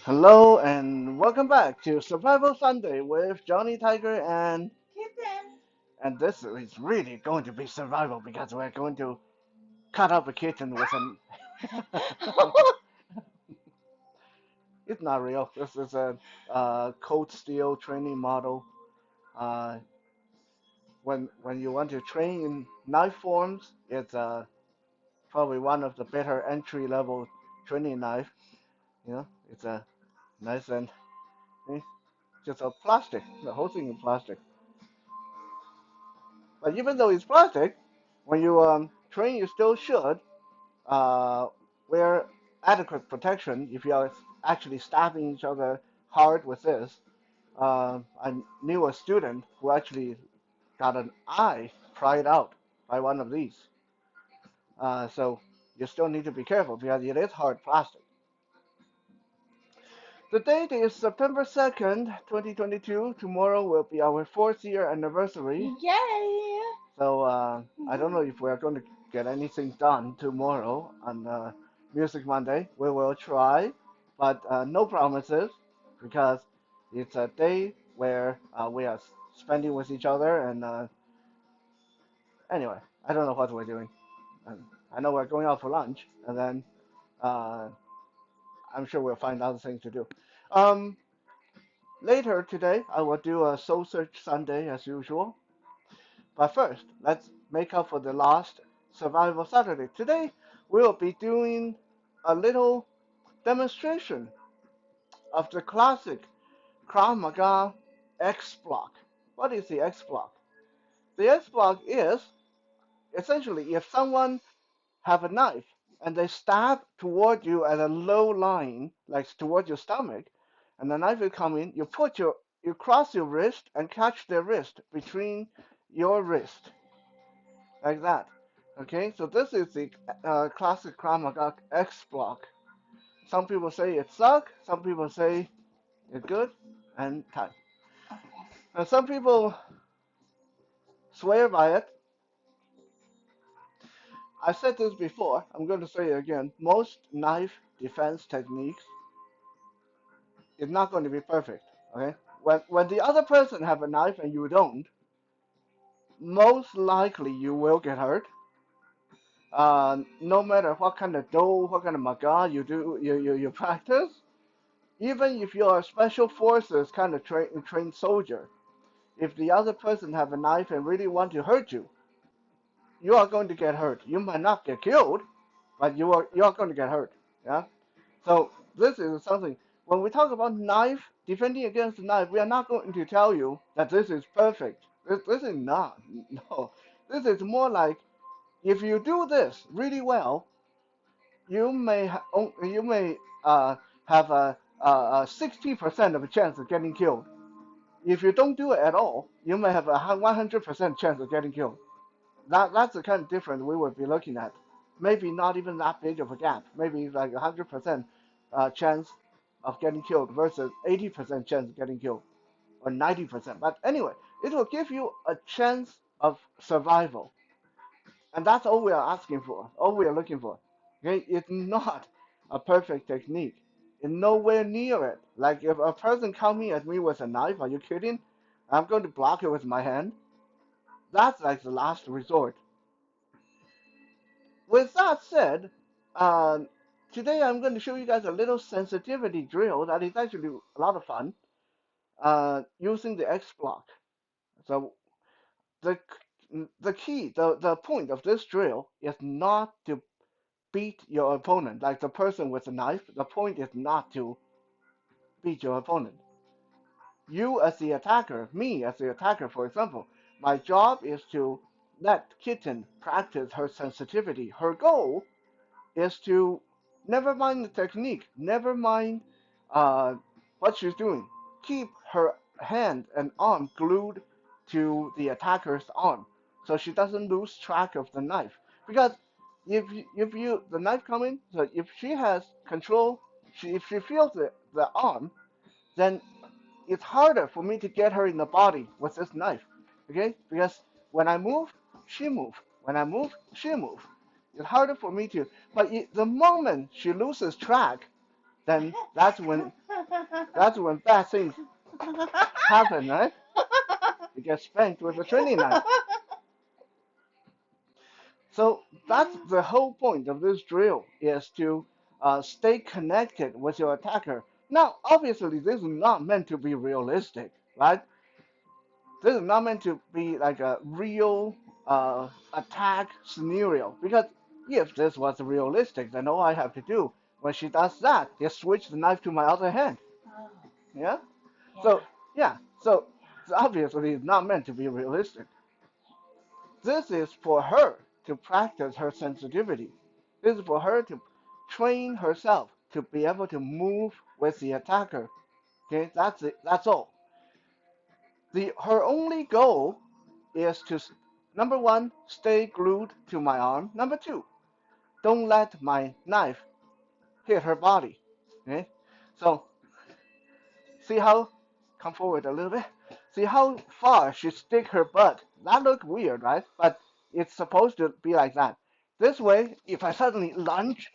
Hello and welcome back to Survival Sunday with Johnny Tiger and Kitten. and this is really going to be survival because we're going to cut up a kitten with an it's not real. This is a cold steel training model. Uh, when you want to train in knife forms, it's probably one of the better entry level training knife. It's a nice and eh, just a plastic. The whole thing is plastic. But even though it's plastic, when you train, you still should uh, wear adequate protection if you are actually stabbing each other hard with this. I knew a student who actually got an eye pried out by one of these. So you still need to be careful because it is hard plastic. The date is September 2nd, 2022. Tomorrow will be our 4th year anniversary. Yay! So I don't know if we're going to get anything done tomorrow on Music Monday. We will try, but no promises because it's a day where we are spending with each other. And anyway, I don't know what we're doing. I know we're going out for lunch, and then uh, I'm sure we'll find other things to do. Um, Later today, I will do a Soul Search Sunday as usual. But first, let's make up for the lost Survival Saturday. Today, we'll be doing a little demonstration of the classic Krav Maga X block. What is the X block? The X block is essentially if someone have a knife and they stab toward you at a low line, like toward your stomach, and the knife will come in, you cross your wrist and catch their wrist between your wrist like that. Okay, so this is the classic Krav Maga X block. Some people say it sucks, some people say it's good, and time. And some people swear by it. I said this before, I'm going to say it again. Most knife defense techniques is not going to be perfect. Okay, when the other person have a knife and you don't, most likely you will get hurt. No matter what kind of do, what kind of maga you do, you practice, even if you are a special forces kind of trained soldier, if the other person have a knife and really want to hurt you, you are going to get hurt. You might not get killed, but you are going to get hurt. Yeah. So this is something. When we talk about knife defending against knife, we are not going to tell you that this is perfect. This is not. No. This is more like if you do this really well, you may have a 60% of a chance of getting killed. If you don't do it at all, you may have a 100% chance of getting killed. That's the kind of difference we would be looking at. Maybe not even that big of a gap. Maybe like 100% chance of getting killed versus 80% chance of getting killed or 90%. But anyway, it will give you a chance of survival, and that's all we are asking for. All we are looking for. Okay, it's not a perfect technique. It's nowhere near it. Like if a person coming at me with a knife, are you kidding? I'm going to block it with my hand. That's like the last resort. With that said, uh, today I'm going to show you guys a little sensitivity drill that is actually a lot of fun using the X block. So the the point of this drill is not to beat your opponent, like the person with the knife. The point is not to beat your opponent. You as the attacker, me as the attacker, for example, my job is to let Kitten practice her sensitivity. Her goal is to never mind the technique, never mind uh, what she's doing. Keep her hand and arm glued to the attacker's arm, so she doesn't lose track of the knife. Because if you the knife coming, so if she has control, if she feels the arm, then it's harder for me to get her in the body with this knife. Okay? Because when I move, she move. When I move, she move. It's harder for me to. But the moment she loses track, then that's when bad things happen, right? You get spanked with a training knife. So that's the whole point of this drill is to stay connected with your attacker. Now, obviously, this is not meant to be realistic, right? This is not meant to be like a real attack scenario because if this was realistic, then all I have to do when she does that is switch the knife to my other hand. Oh, Yeah. yeah. So yeah. So obviously, it's not meant to be realistic. This is for her to practice her sensitivity. This is for her to train herself to be able to move with the attacker. Okay, that's it. That's all. Her only goal is to number one, stay glued to my arm. Number two, don't let my knife hit her body. Okay, so see how come forward a little bit. See how far she stick her butt. That look weird, right? But it's supposed to be like that. This way, if I suddenly lunge,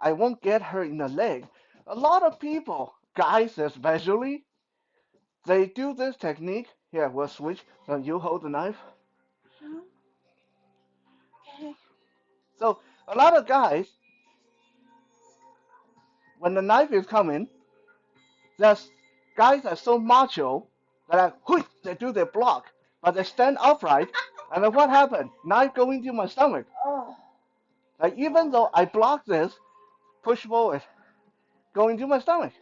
I won't get her in the leg. A lot of people, guys especially, they do this technique. Here, we'll switch. So you hold the knife. Okay. So a lot of guys, when the knife is coming, there's guys are so macho that they do their block, but they stand upright, and then what happened? Knife go into my stomach. Oh. Like even though I block this, push forward, go into my stomach.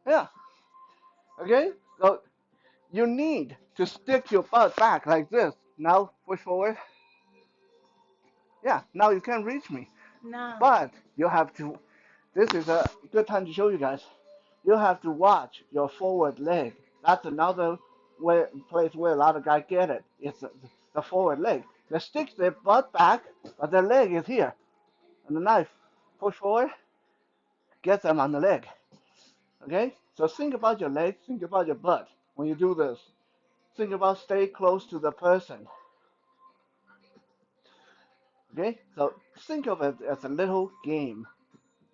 Yeah. Okay. So you need to stick your butt back like this. Now push forward. Yeah. Now you can't reach me. No. But you have to. This is a good time to show you guys. You have to watch your forward leg. That's another place where a lot of guys get it. It's the forward leg. They stick their butt back, but their leg is here. And the knife push forward, gets them on the leg. Okay? So think about your leg, think about your butt when you do this. Think about stay close to the person. Okay? So think of it as a little game.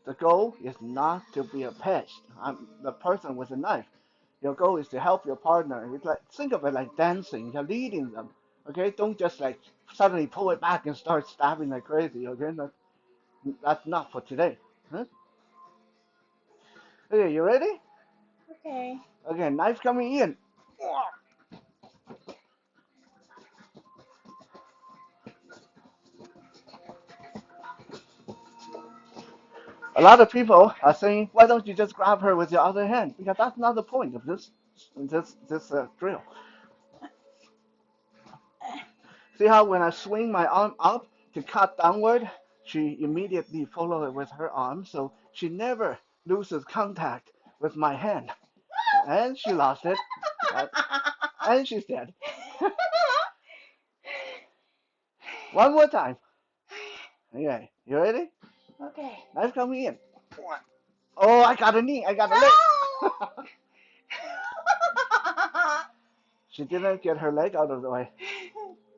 The goal is not to be a pest. I'm the person with a knife. Your goal is to help your partner. It's like think of it like dancing. You're leading them. Okay, don't just like suddenly pull it back and start stabbing like crazy. Okay, that's not for today. Huh? Okay, you ready? Okay. Okay, knife coming in. A lot of people are saying, why don't you just grab her with your other hand? Because that's not the point of this drill. See how when I swing my arm up to cut downward, she immediately follows it with her arm, so she never loses contact with my hand. And she lost it, and she's dead. One more time. Okay, you ready? Okay. Knife coming in. Oh, I got a knee. I got a leg. She didn't get her leg out of the way.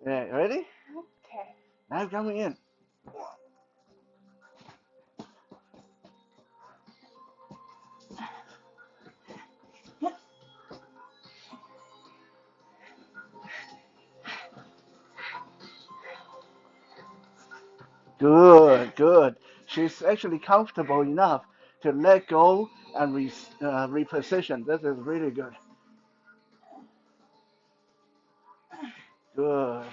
Yeah, you ready? Okay. Knife coming in. Good, good. She's actually comfortable enough to let go and reposition. This is really good. Good,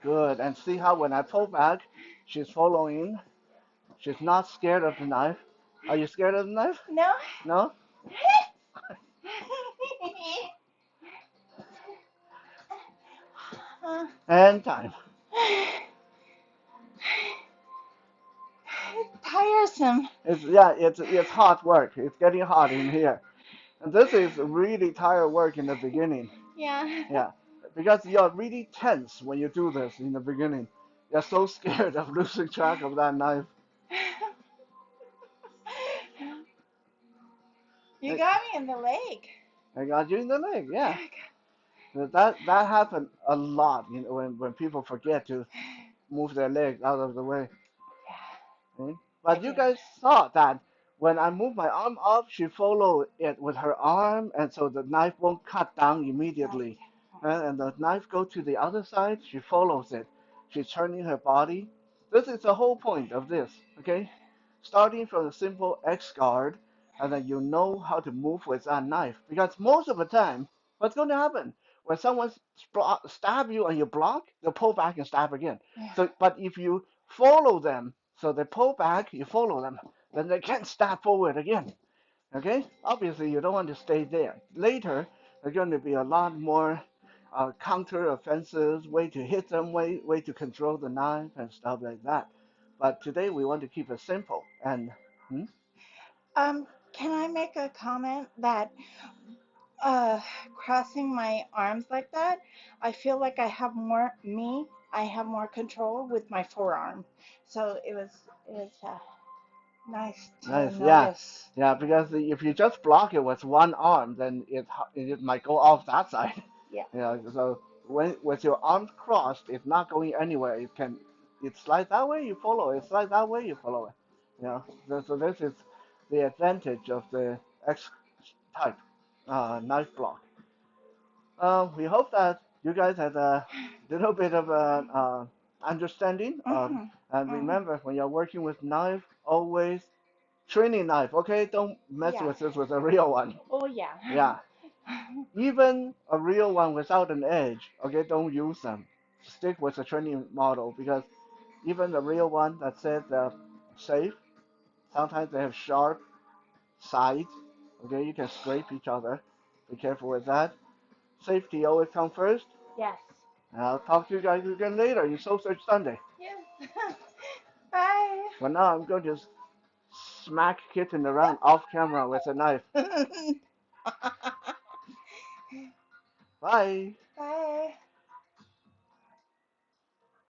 good. And see how when I pull back, she's following. She's not scared of the knife. Are you scared of the knife? No. No? And time. Tiresome. It's hard work. It's getting hot in here. And this is really tired work in the beginning. Yeah. Yeah. Because you're really tense when you do this in the beginning. You're so scared of losing track of that knife. You got me in the leg. I got you in the leg, yeah. That happened a lot, when people forget to move their leg out of the way. Okay? I But you do. guys saw that when I move my arm up, she followed it with her arm, and so the knife won't cut down Right. immediately. And the knife go to the other side, she follows it. She's turning her body. This is the whole point of this, okay? Starting from a simple X guard, and then you know how to move with that knife. Because most of the time, what's going to happen? When someone stab you and you block, they'll pull back and stab again. Yeah. So, but if you follow them, so they pull back, you follow them, then they can't stab forward again. Okay? Obviously, you don't want to stay there. Later, there's going to be a lot more counter offenses, way to hit them, way to control the knife and stuff like that. But today we want to keep it simple. And hmm? Can I make a comment that uh crossing my arms like that, I feel like I have more control with my forearm. So it was nice to Nice, yeah, notice. yeah. Because if you just block it with one arm, then it might go off that side. Yeah. Yeah. So when with your arms crossed, it's not going anywhere. It slide that way, you follow it. Slide that way, you follow it. You know. So this is the advantage of the X type knife block. We hope that you guys had a little bit of an understanding of. Mhm. And Mhm. remember, when you're working with knife, always training knife, okay? Don't mess Yeah. with this with a real one. Oh yeah. Yeah. Even a real one without an edge, okay? Don't use them. Stick with the training model because even the real one that says they're safe, sometimes they have sharp sides, okay? You can scrape each other. Be careful with that. Safety always comes first. Yes. And I'll talk to you guys again later in Soul Search Sunday. Yes. Bye. For now, I'm going to smack Kitten around off camera with a knife. Bye. Bye.